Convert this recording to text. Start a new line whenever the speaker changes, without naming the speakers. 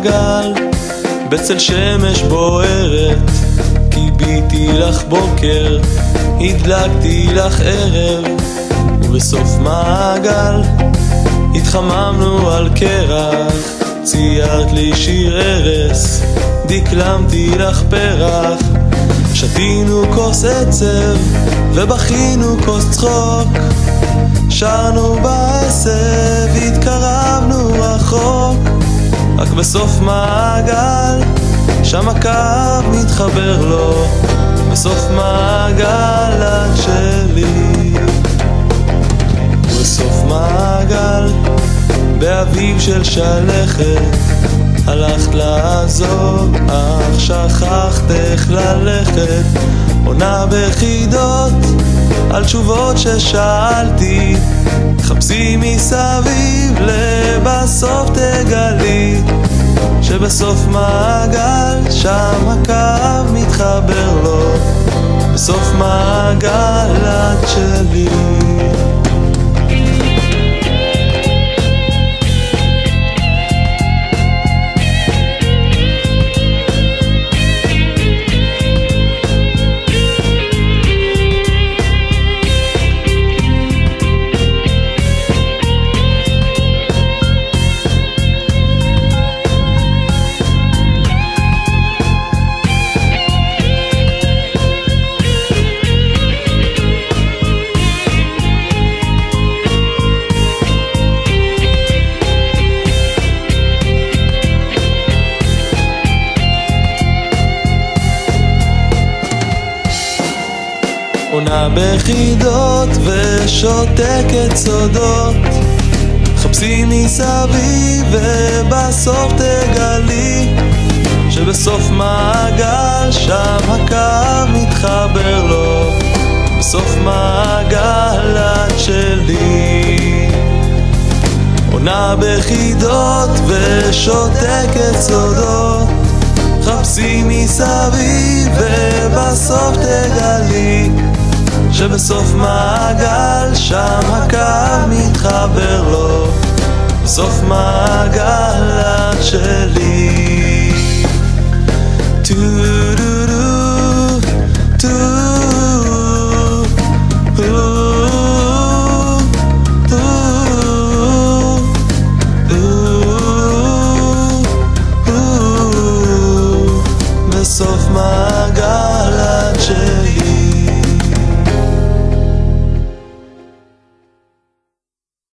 מעגל בצל שמש בוערת, קיביתי לך בוקר, הדלקתי לך ערב, ובסוף מעגל התחממנו על קרח, ציירת לי שיר ערס, דקלמתי לך פרח, שתינו כוס עצב ובכינו כוס צחוק, שרנו בעשב, התקרבנו רחוק, רק בסוף מעגל שם הקו מתחבר לו, בסוף מעגל את שלי. בסוף מעגל באביב של שלכת, הלכת לעזוב אך שכחת איך ללכת, עונה בחידות על תשובות ששאלתי, חפשי מסביב לבסוף תגלי שבסוף מעגל שם הקו מתחבר לו, בסוף מעגל את שלי. עונה בחידות ושותקת סודות, חפשי מסביב ובסוף תגלי שבסוף מעגל שם הקו מתחבר לו, בסוף מעגל את שלי. עונה בחידות ושותקת סודות, חפשי מסביב ובסוף תגלי שבסוף מעגל שם הקו מתחבר לו, בסוף מעגל את שלי.